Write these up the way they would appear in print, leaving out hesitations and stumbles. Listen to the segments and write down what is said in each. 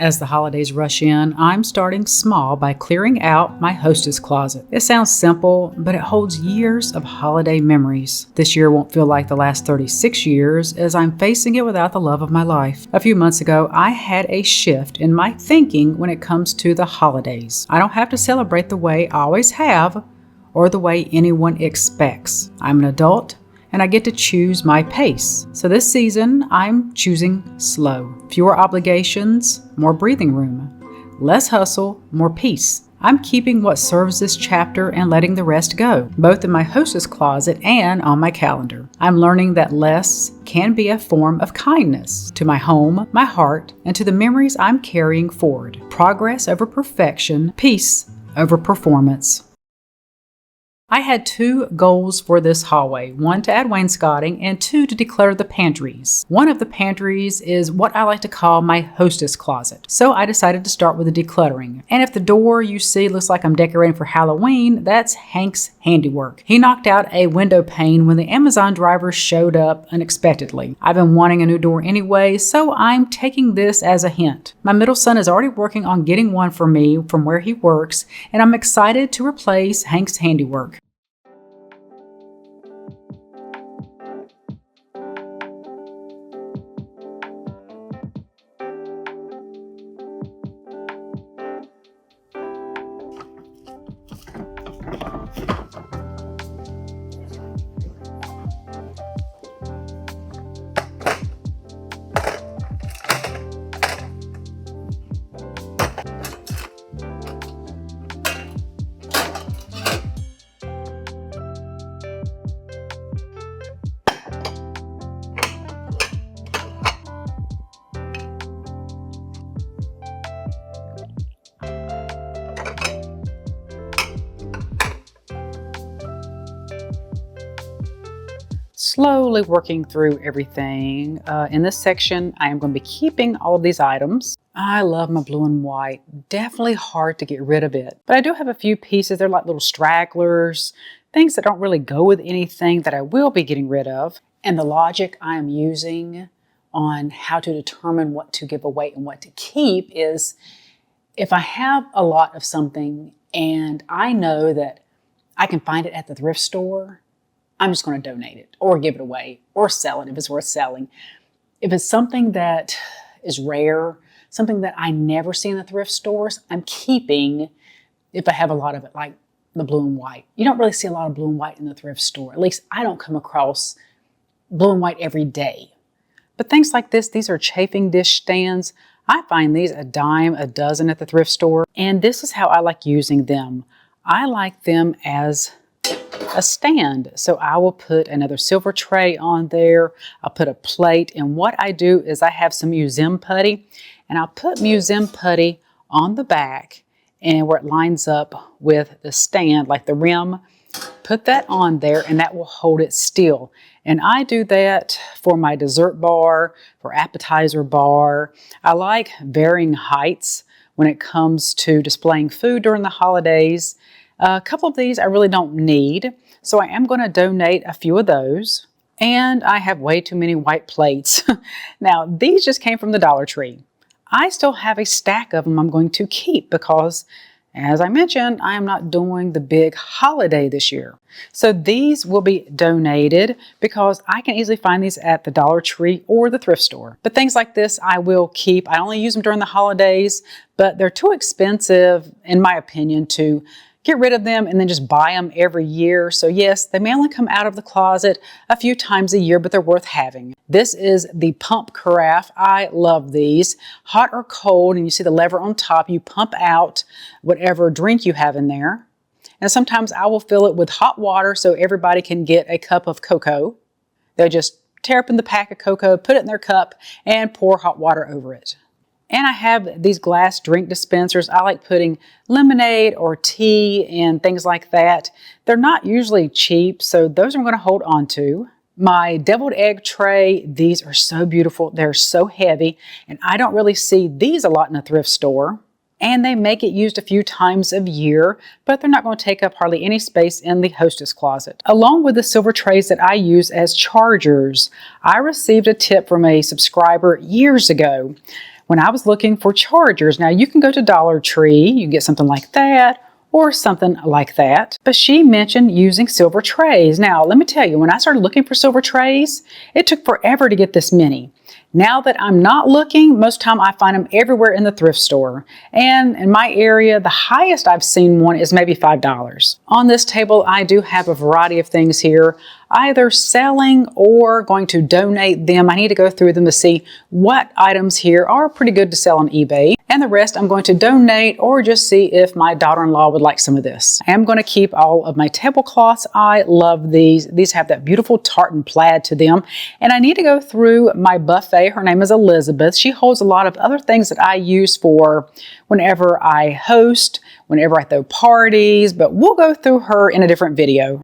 As the holidays rush in, I'm starting small by clearing out my hostess closet. It sounds simple, but it holds years of holiday memories. This year won't feel like the last 36 years as I'm facing it without the love of my life. A few months ago, I had a shift in my thinking when it comes to the holidays. I don't have to celebrate the way I always have or the way anyone expects. I'm an adult and I get to choose my pace. So this season, I'm choosing slow. Fewer obligations, more breathing room. Less hustle, more peace. I'm keeping what serves this chapter and letting the rest go, both in my hostess closet and on my calendar. I'm learning that less can be a form of kindness to my home, my heart, and to the memories I'm carrying forward. Progress over perfection, peace over performance. I had 2 goals for this hallway, 1 to add wainscoting and 2 to declutter the pantries. One of the pantries is what I like to call my hostess closet. So I decided to start with the decluttering. And if the door you see looks like I'm decorating for Halloween, that's Hank's handiwork. He knocked out a window pane when the Amazon driver showed up unexpectedly. I've been wanting a new door anyway, so I'm taking this as a hint. My middle son is already working on getting one for me from where he works, and I'm excited to replace Hank's handiwork. Slowly working through everything. In this section, I am going to be keeping all of these items. I love my blue and white. Definitely hard to get rid of it. But I do have a few pieces. They're like little stragglers, things that don't really go with anything that I will be getting rid of. And the logic I am using on how to determine what to give away and what to keep is if I have a lot of something and I know that I can find it at the thrift store, I'm just going to donate it or give it away or sell it if it's worth selling. If it's something that is rare, something that I never see in the thrift stores, I'm keeping if I have a lot of it, like the blue and white. You don't really see a lot of blue and white in the thrift store. At least I don't come across blue and white every day. But things like this, these are chafing dish stands. I find these a dime a dozen at the thrift store. And this is how I like using them. I like them as a stand. So I will put another silver tray on there. I'll put a plate. And what I do is I have some museum putty and I'll put museum putty on the back and where it lines up with the stand, like the rim, put that on there and that will hold it still. And I do that for my dessert bar, for appetizer bar. I like varying heights when it comes to displaying food during the holidays. A couple of these I really don't need, so I am going to donate a few of those. And I have way too many white plates. Now, these just came from the Dollar Tree. I still have a stack of them I'm going to keep because, as I mentioned, I am not doing the big holiday this year. So these will be donated because I can easily find these at the Dollar Tree or the thrift store. But things like this I will keep. I only use them during the holidays, but they're too expensive, in my opinion, to get rid of them and then just buy them every year. So yes, they may only come out of the closet a few times a year, but they're worth having. This is the pump carafe. I love these. Hot or cold, and you see the lever on top, you pump out whatever drink you have in there. And sometimes I will fill it with hot water so everybody can get a cup of cocoa. They'll just tear open the pack of cocoa, put it in their cup, and pour hot water over it. And I have these glass drink dispensers. I like putting lemonade or tea and things like that. They're not usually cheap, so those I'm going to hold on to. My deviled egg tray, these are so beautiful. They're so heavy, and I don't really see these a lot in a thrift store. And they make it used a few times a year, but they're not going to take up hardly any space in the hostess closet. Along with the silver trays that I use as chargers, I received a tip from a subscriber years ago. when I was looking for chargers. Now you can go to Dollar Tree, you can get something like that or something like that. But she mentioned using silver trays. Now, let me tell you, when I started looking for silver trays, it took forever to get this many. Now that I'm not looking, most of the time I find them everywhere in the thrift store. And in my area, the highest I've seen one is maybe $5. On this table, I do have a variety of things here, either selling or going to donate them. I need to go through them to see what items here are pretty good to sell on eBay. And the rest I'm going to donate or just see if my daughter-in-law would like some of this. I am going to keep all of my tablecloths. I love these. These have that beautiful tartan plaid to them. And I need to go through my buffet. Her name is Elizabeth. She holds a lot of other things that I use for whenever I host, whenever I throw parties, but we'll go through her in a different video.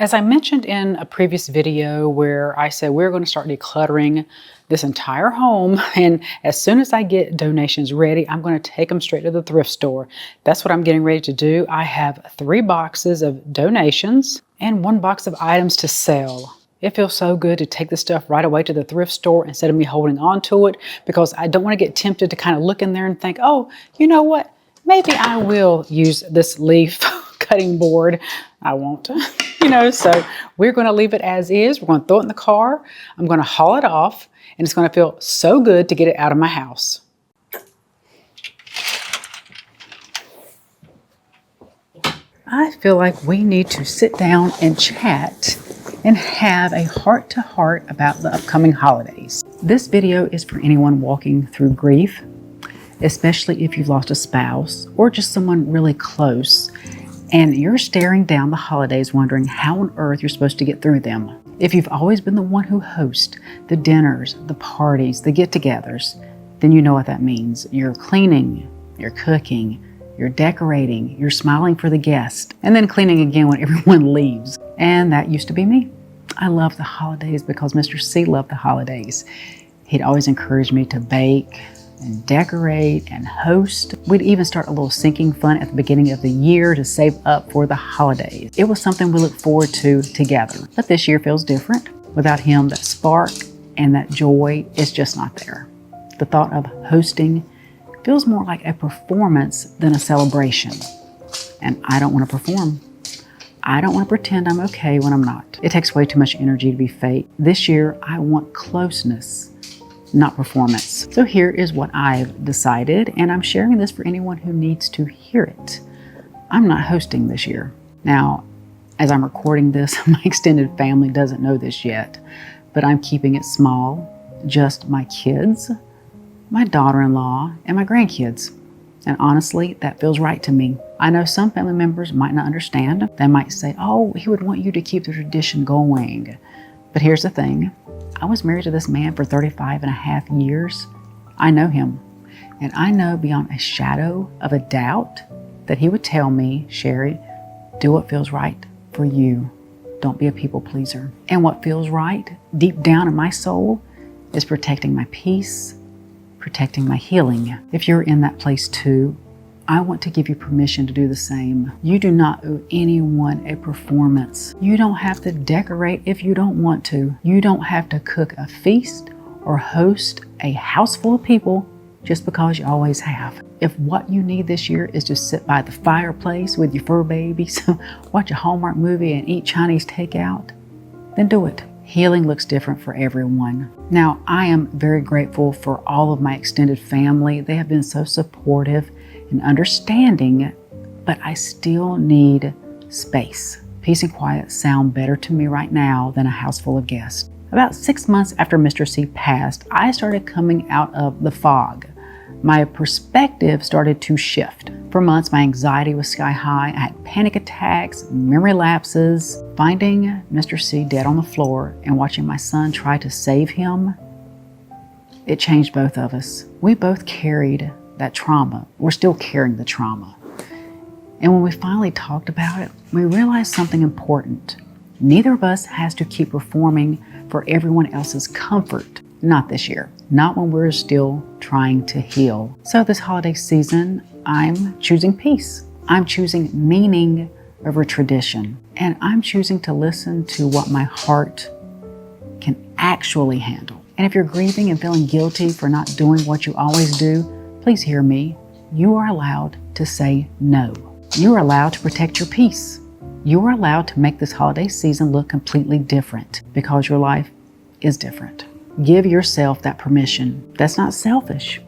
As I mentioned in a previous video where I said we're going to start decluttering this entire home, and as soon as I get donations ready, I'm going to take them straight to the thrift store. That's what I'm getting ready to do. I have 3 boxes of donations and 1 box of items to sell. It feels so good to take this stuff right away to the thrift store instead of me holding on to it, because I don't want to get tempted to kind of look in there and think, oh, you know what? Maybe I will use this leaf cutting board. I won't. So we're going to leave it as is. We're going to throw it in the car. I'm going to haul it off, and it's going to feel so good to get it out of my house. I feel like we need to sit down and chat and have a heart-to-heart about the upcoming holidays. This video is for anyone walking through grief, especially if you've lost a spouse or just someone really close, and you're staring down the holidays wondering how on earth you're supposed to get through them. If you've always been the one who hosts the dinners, the parties, the get-togethers, then you know what that means. You're cleaning, you're cooking, you're decorating, you're smiling for the guest, and then cleaning again when everyone leaves. And that used to be me. I love the holidays because Mr. C loved the holidays. He'd always encourage me to bake and decorate and host. We'd even start a little sinking fund at the beginning of the year to save up for the holidays. It was something we looked forward to together. But this year feels different. Without him, that spark and that joy is just not there. The thought of hosting feels more like a performance than a celebration. And I don't want to perform. I don't want to pretend I'm okay when I'm not. It takes way too much energy to be fake. This year, I want closeness, not performance. So here is what I've decided, and I'm sharing this for anyone who needs to hear it. I'm not hosting this year. Now, as I'm recording this, my extended family doesn't know this yet, but I'm keeping it small, just my kids, my daughter-in-law, and my grandkids. And honestly, that feels right to me. I know some family members might not understand. They might say, oh, he would want you to keep the tradition going. But here's the thing. I was married to this man for 35 and a half years. I know him, and I know beyond a shadow of a doubt that he would tell me, Sherry, do what feels right for you. Don't be a people pleaser. And what feels right deep down in my soul is protecting my peace, protecting my healing. If you're in that place too, I want to give you permission to do the same. You do not owe anyone a performance. You don't have to decorate if you don't want to. You don't have to cook a feast or host a house full of people just because you always have. If what you need this year is to sit by the fireplace with your fur babies, watch a Hallmark movie and eat Chinese takeout, then do it. Healing looks different for everyone. Now, I am very grateful for all of my extended family. They have been so supportive and understanding, but I still need space. Peace and quiet sound better to me right now than a house full of guests. About 6 months after Mr. C passed, I started coming out of the fog. My perspective started to shift. For months, my anxiety was sky high. I had panic attacks, memory lapses. Finding Mr. C dead on the floor and watching my son try to save him, it changed both of us. We both carried that trauma. We're still carrying the trauma. And when we finally talked about it, we realized something important. Neither of us has to keep performing for everyone else's comfort. Not this year. Not when we're still trying to heal. So this holiday season, I'm choosing peace. I'm choosing meaning over tradition. And I'm choosing to listen to what my heart can actually handle. And if you're grieving and feeling guilty for not doing what you always do, please hear me. You are allowed to say no. You are allowed to protect your peace. You are allowed to make this holiday season look completely different because your life is different. Give yourself that permission. That's not selfish.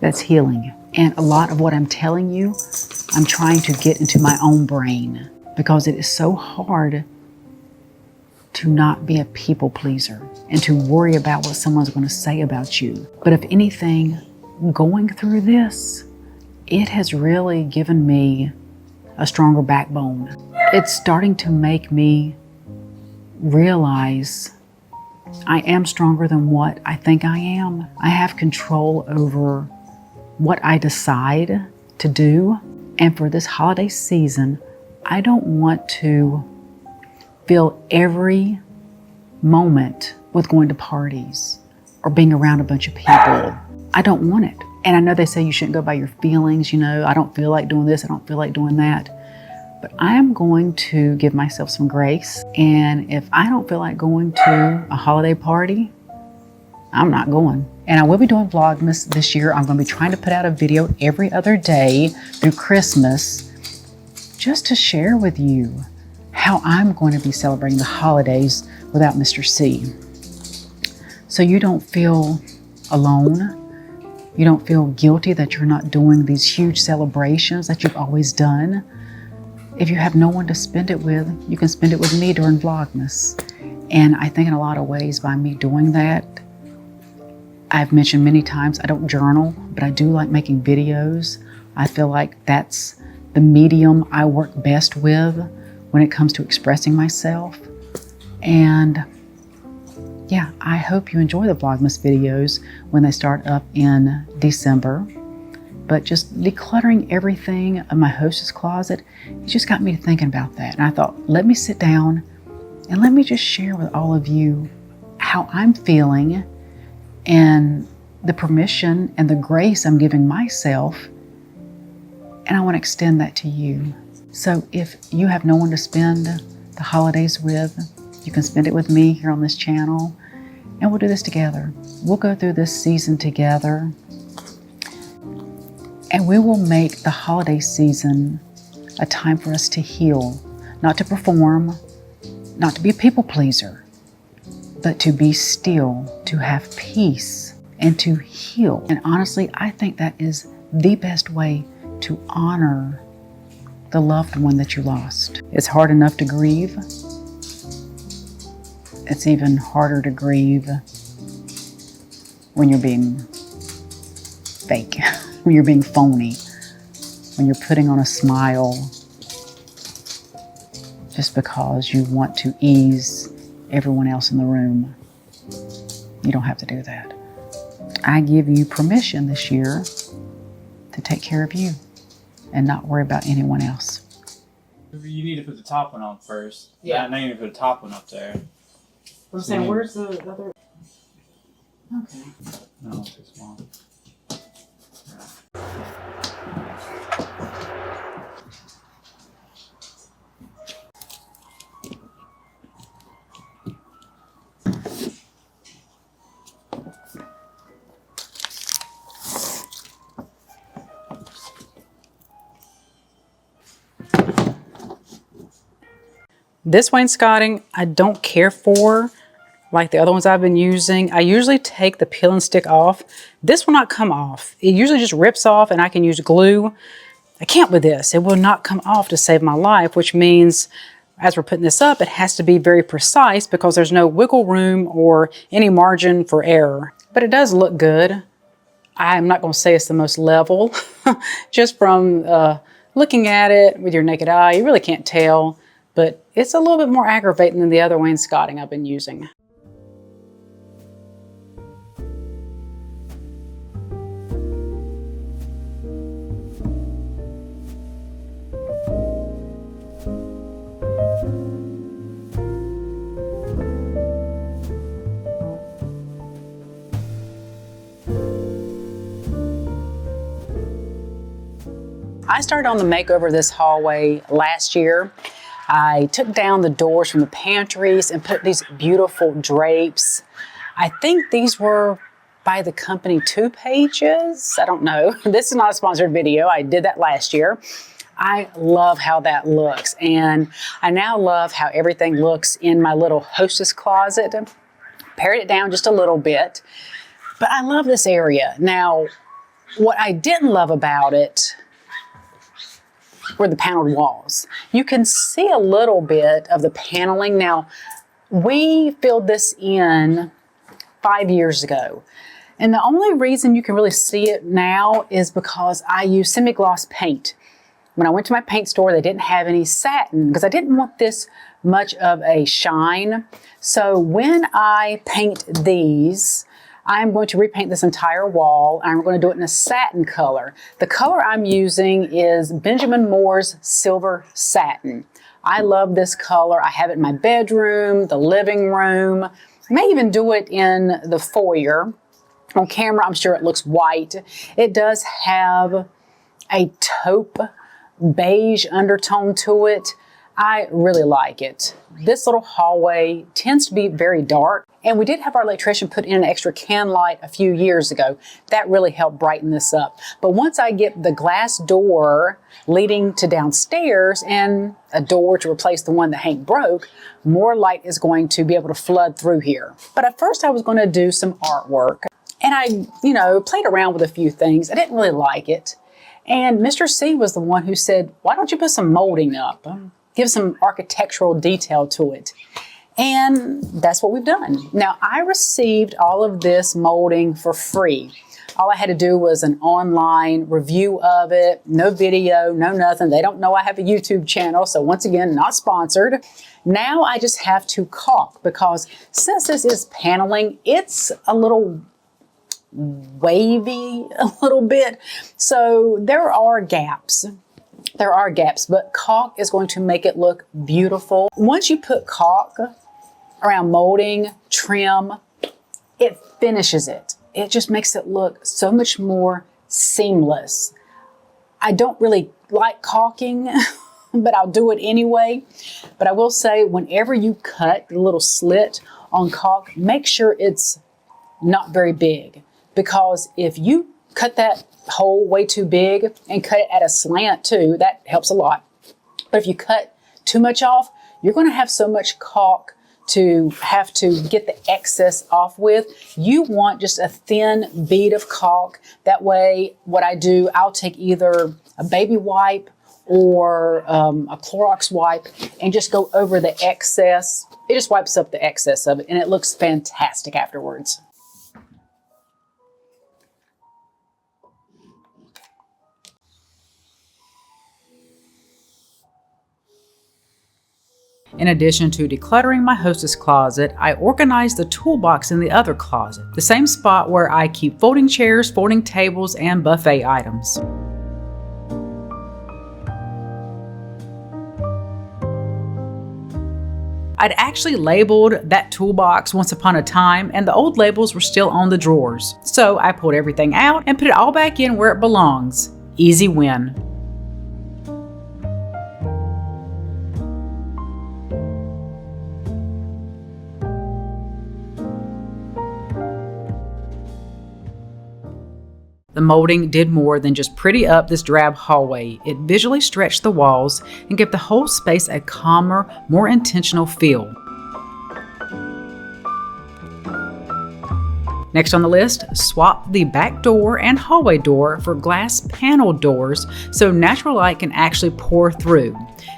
That's healing. And a lot of what I'm telling you, I'm trying to get into my own brain because it is so hard to not be a people pleaser and to worry about what someone's going to say about you. But if anything, going through this, it has really given me a stronger backbone. It's starting to make me realize I am stronger than what I think I am. I have control over what I decide to do. And for this holiday season, I don't want to fill every moment with going to parties or being around a bunch of people. I don't want it. And I know they say you shouldn't go by your feelings, you know, I don't feel like doing this, I don't feel like doing that. But I am going to give myself some grace. And if I don't feel like going to a holiday party, I'm not going. And I will be doing Vlogmas this year. I'm going to be trying to put out a video every other day through Christmas just to share with you how I'm going to be celebrating the holidays without Mr. C. So you don't feel alone. You don't feel guilty that you're not doing these huge celebrations that you've always done. If you have no one to spend it with, you can spend it with me during Vlogmas. And I think in a lot of ways by me doing that, I've mentioned many times I don't journal, but I do like making videos. I feel like that's the medium I work best with when it comes to expressing myself. And yeah, I hope you enjoy the Vlogmas videos when they start up in December. But just decluttering everything in my hostess closet, it just got me thinking about that. And I thought, let me sit down and let me just share with all of you how I'm feeling and the permission and the grace I'm giving myself. And I want to extend that to you. So if you have no one to spend the holidays with, you can spend it with me here on this channel. And we'll do this together. We'll go through this season together. And we will make the holiday season a time for us to heal, not to perform, not to be a people pleaser, but to be still, to have peace, and to heal. And honestly, I think that is the best way to honor the loved one that you lost. It's hard enough to grieve. It's even harder to grieve when you're being fake. When you're being phony, when you're putting on a smile just because you want to ease everyone else in the room. You don't have to do that. I give you permission this year to take care of you and not worry about anyone else. You need to put the top one on first. Yeah. Now you need to put the top one up there. I'm saying, where's the other? Okay. No, it's too small. This wainscoting I don't care for, like the other ones I've been using. I usually take the peel and stick off. This will not come off. It usually just rips off and I can use glue. I can't with this. It will not come off to save my life, which means as we're putting this up, it has to be very precise because there's no wiggle room or any margin for error. But it does look good. I'm not going to say it's the most level. Just from looking at it with your naked eye, you really can't tell, but it's a little bit more aggravating than the other wainscoting I've been using. I started on the makeover of this hallway last year. I took down the doors from the pantries and put these beautiful drapes. I think these were by the company 2 Pages. I don't know. This is not a sponsored video. I did that last year. I love how that looks. And I now love how everything looks in my little hostess closet. Pared it down just a little bit. But I love this area. Now, what I didn't love about it were the paneled walls. You can see a little bit of the paneling. Now, we filled this in 5 years ago. And the only reason you can really see it now is because I use semi-gloss paint. When I went to my paint store, they didn't have any satin because I didn't want this much of a shine. So when I paint these, I'm going to repaint this entire wall, and I'm going to do it in a satin color. The color I'm using is Benjamin Moore's Silver Satin. I love this color. I have it in my bedroom, the living room. I may even do it in the foyer. On camera, I'm sure it looks white. It does have a taupe beige undertone to it. I really like it. This little hallway tends to be very dark, and we did have our electrician put in an extra can light a few years ago. That really helped brighten this up. But once I get the glass door leading to downstairs and a door to replace the one that Hank broke, more light is going to be able to flood through here. But at first I was going to do some artwork, and I, played around with a few things. I didn't really like it. And Mr. C was the one who said, why don't you put some molding up? Give some architectural detail to it. And that's what we've done. Now, I received all of this molding for free. All I had to do was an online review of it, no video, no nothing. They don't know I have a YouTube channel, so once again, not sponsored. Now I just have to caulk, because since this is paneling, it's a little wavy a little bit. So there are gaps. But caulk is going to make it look beautiful. Once you put caulk around molding, trim, it finishes it. It just makes it look so much more seamless. I don't really like caulking, but I'll do it anyway. But I will say, whenever you cut the little slit on caulk, make sure it's not very big, because if you cut that hole way too big and cut it at a slant too, that helps a lot. But if you cut too much off, you're going to have so much caulk to have to get the excess off with. You want just a thin bead of caulk. That way, what I do, I'll take either a baby wipe or a Clorox wipe and just go over the excess. It just wipes up the excess of it, and it looks fantastic afterwards. In addition to decluttering my hostess closet, I organized the toolbox in the other closet, the same spot where I keep folding chairs, folding tables, and buffet items. I'd actually labeled that toolbox once upon a time, and the old labels were still on the drawers. So I pulled everything out and put it all back in where it belongs. Easy win. The molding did more than just pretty up this drab hallway. It visually stretched the walls and gave the whole space a calmer, more intentional feel. Next on the list, swap the back door and hallway door for glass panel doors so natural light can actually pour through.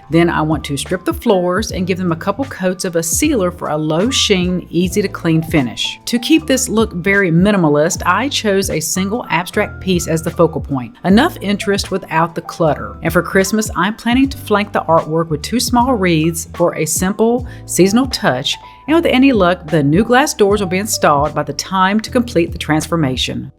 Then I want to strip the floors and give them a couple coats of a sealer for a low sheen, easy to clean finish. To keep this look very minimalist, I chose a single abstract piece as the focal point. Enough interest without the clutter. And for Christmas, I'm planning to flank the artwork with 2 small wreaths for a simple seasonal touch, and with any luck, the new glass doors will be installed by the time to complete the transformation.